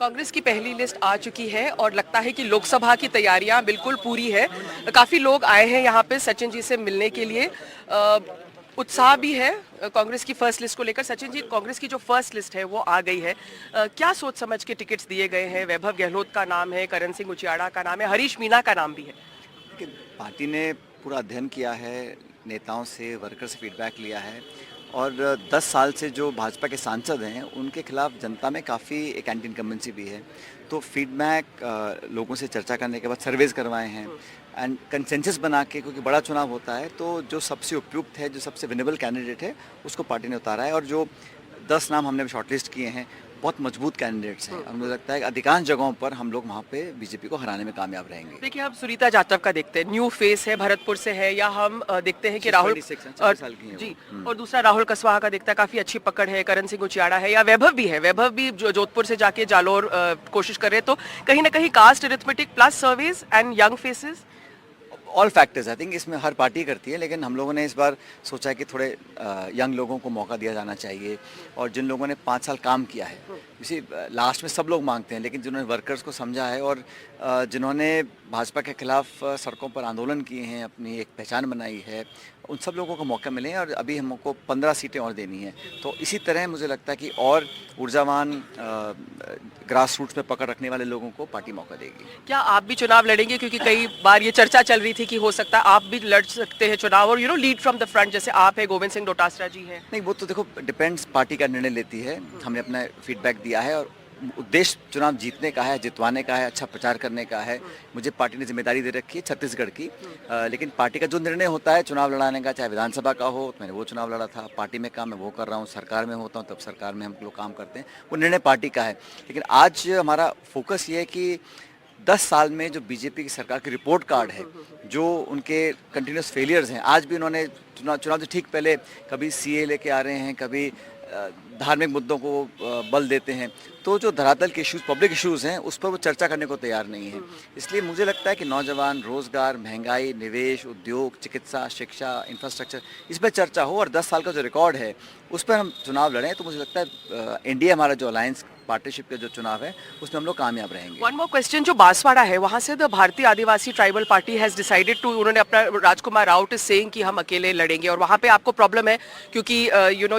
कांग्रेस की पहली लिस्ट आ चुकी है और लगता है कि लोकसभा की तैयारियां बिल्कुल पूरी है। काफी लोग आए हैं यहाँ पे सचिन जी से मिलने के लिए। उत्साह भी है कांग्रेस की फर्स्ट लिस्ट को लेकर। सचिन जी, कांग्रेस की जो फर्स्ट लिस्ट है वो आ गई है। क्या सोच समझ के टिकट्स दिए गए हैं? वैभव गहलोत का नाम है, करण सिंह उचियाड़ा का नाम है, हरीश मीणा का नाम भी है। देखिए, पार्टी ने पूरा अध्ययन किया है, नेताओं से, वर्कर से फीडबैक लिया है और 10 साल से जो भाजपा के सांसद हैं उनके खिलाफ जनता में काफ़ी एक एंटी इनकम्बेंसी भी है। तो फीडबैक लोगों से चर्चा करने के बाद सर्वेज करवाए हैं एंड कंसेंसस बना के, क्योंकि बड़ा चुनाव होता है तो जो सबसे उपयुक्त है, जो सबसे विनेबल कैंडिडेट है उसको पार्टी ने उतारा है। और जो 10 नाम हमने शॉर्टलिस्ट किए हैं बहुत मजबूत कैंडिडेट्स हैं और मुझे लगता है कि अधिकांश जगहों पर हम लोग वहाँ पे बीजेपी को हराने में कामयाब रहेंगे। देखिए, हम सुनीता जाटव का देखते हैं, न्यू फेस है, भरतपुर से है, या हम देखते हैं कि राहुल 26 साल की हैं जी, वो। और दूसरा राहुल कसवाहा का देखता है, काफी अच्छी पकड़ है। करण सिंह उचियाड़ा है, या वैभव भी है। वैभव भी जो जोधपुर से जाके जालोर कोशिश कर रहे हैं। तो कहीं ना कहीं caste arithmetic plus surveys and young faces, all factors I think इसमें हर पार्टी करती है, लेकिन हम लोगों ने इस बार सोचा है कि थोड़े यंग लोगों को मौका दिया जाना चाहिए और जिन लोगों ने 5 साल काम किया है। इसी लास्ट में सब लोग मांगते हैं, लेकिन जिन्होंने वर्कर्स को समझा है और जिन्होंने भाजपा के खिलाफ सड़कों पर आंदोलन किए हैं, अपनी एक पहचान बनाई है, उन सब लोगों को मौका मिले और अभी हमको 15 सीटें और देनी है। तो इसी तरह मुझे लगता है कि और ऊर्जावान ग्रास रूट्स में पकड़ रखने वाले लोगों को पार्टी मौका देगी। क्या आप भी चुनाव लड़ेंगे? क्योंकि कई बार ये चर्चा चल रही थी कि हो सकता है आप भी लड़ सकते हैं चुनाव और लीड फ्रॉम द फ्रंट, जैसे आप है, गोविंद सिंह डोटासरा जी हैं। नहीं, वो तो देखो डिपेंड्स, पार्टी का निर्णय लेती है। हमने अपना फीडबैक दिया है और उद्देश्य चुनाव जीतने का है, जितवाने का है, अच्छा प्रचार करने का है। मुझे पार्टी ने जिम्मेदारी दे रखी है छत्तीसगढ़ की, लेकिन पार्टी का जो निर्णय होता है चुनाव लड़ाने का, चाहे विधानसभा का हो, तो मैंने वो चुनाव लड़ा था। पार्टी में काम मैं वो कर रहा हूँ, सरकार में होता हूँ तब सरकार में हम लोग काम करते हैं, वो निर्णय पार्टी का है। लेकिन आज हमारा फोकस ये है कि 10 साल में जो बीजेपी की सरकार की रिपोर्ट कार्ड है, जो उनके कंटिन्यूस फेलियर्स हैं, आज भी उन्होंने चुनाव से ठीक पहले कभी सीए लेके आ रहे हैं, कभी धार्मिक मुद्दों को बल देते हैं। तो जो धरातल के इश्यूज़, पब्लिक इश्यूज़ हैं, उस पर वो चर्चा करने को तैयार नहीं है। इसलिए मुझे लगता है कि नौजवान, रोजगार, महंगाई, निवेश, उद्योग, चिकित्सा, शिक्षा, इंफ्रास्ट्रक्चर, इस पर चर्चा हो और 10 साल का जो रिकॉर्ड है उस पर हम चुनाव लड़ें। तो मुझे लगता है एनडीए, हमारा जो अलायंस पार्टनरशिप का जो चुनाव है उसमें हम लोग कामयाब रहेंगे। वन मोर क्वेश्चन, जो बांसवाड़ा है वहां से the Bharatiya Adivasi tribal party has decided to, उन्होंने अपना, राजकुमार राउत इज सेइंग कि हम अकेले लड़ेंगे और वहां पे आपको प्रॉब्लम है क्योंकि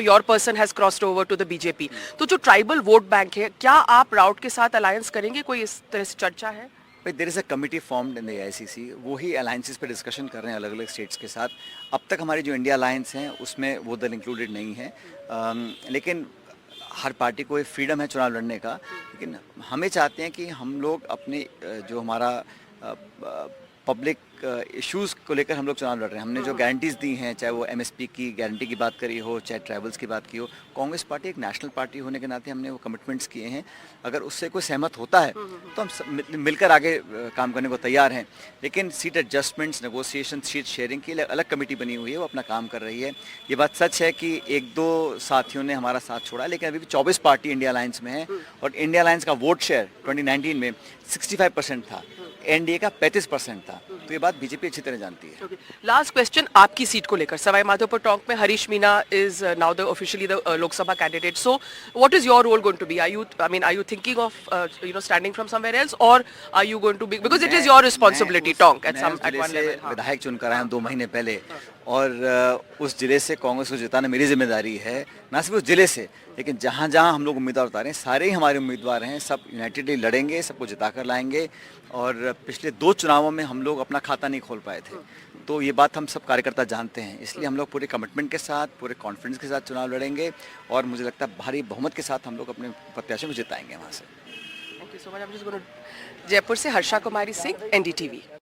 your person has crossed over to the BJP. तो जो ट्राइबल वोट बैंक है, क्या आप राउत के साथ अलायंस करेंगे? कोई इस तरह से चर्चा है? भाई, there is a committee formed in the AICC, वो ही अलायंसेस पे डिस्कशन कर रहे हैं अलग अलग स्टेट्स के साथ। अब तक हमारी जो इंडिया अलायंस हैं उसमें वो दल इंक्लूडेड नहीं है, लेकिन हर पार्टी को एक फ्रीडम है चुनाव लड़ने का। लेकिन हमें चाहते हैं कि हम लोग अपने जो हमारा पब्लिक इश्यूज़ को लेकर हम लोग चुनाव लड़ रहे हैं। हमने जो गारंटीज़ दी हैं, चाहे वो एमएसपी की गारंटी की बात करी हो, चाहे ट्राइबल्स की बात की हो, कांग्रेस पार्टी एक नेशनल पार्टी होने के नाते हमने वो कमिटमेंट्स किए हैं। अगर उससे कोई सहमत होता है तो हम मिलकर आगे काम करने को तैयार हैं। लेकिन seat adjustments, negotiation, seat sharing के लिए अलग कमेटी बनी हुई है, वो अपना काम कर रही है। ये बात सच है कि 1-2 साथियों ने हमारा साथ छोड़ा, लेकिन अभी भी 24 पार्टी इंडिया अलायंस में है और इंडिया अलायंस का वोट शेयर 2019 में 65% था, एनडीए का 35% था। तो ये बात बीजेपी अच्छी तरह जानती है। लास्ट क्वेश्चन, आपकी सीट को लेकर सवाई माधोपुर टोंक में Harish Meena is now the officially the Lok Sabha candidate. So what is your role going to be? Are you thinking of standing from somewhere else, और are you going to be, because it is your responsibility Tonk at one level? विधायक चुनकर आया हूं 2 महीने पहले और उस जिले से कांग्रेस को जिताना मेरी जिम्मेदारी है। ना सिर्फ उस जिले से, लेकिन जहाँ जहाँ हम लोग उम्मीदवार उतारे हैं, सारे ही हमारे उम्मीदवार हैं, सब यूनाइटेडली लड़ेंगे, सबको जिता कर लाएंगे। और पिछले 2 चुनावों में हम लोग अपना खाता नहीं खोल पाए थे, तो ये बात हम सब कार्यकर्ता जानते हैं। इसलिए हम लोग पूरे कमिटमेंट के साथ, पूरे कॉन्फिडेंस के साथ चुनाव लड़ेंगे और मुझे लगता है भारी बहुमत के साथ हम लोग अपने प्रत्याशियों को जिताएंगे वहाँ से। Thank you so much. Jaipur से हर्षा कुमारी सिंह, एनडीटीवी।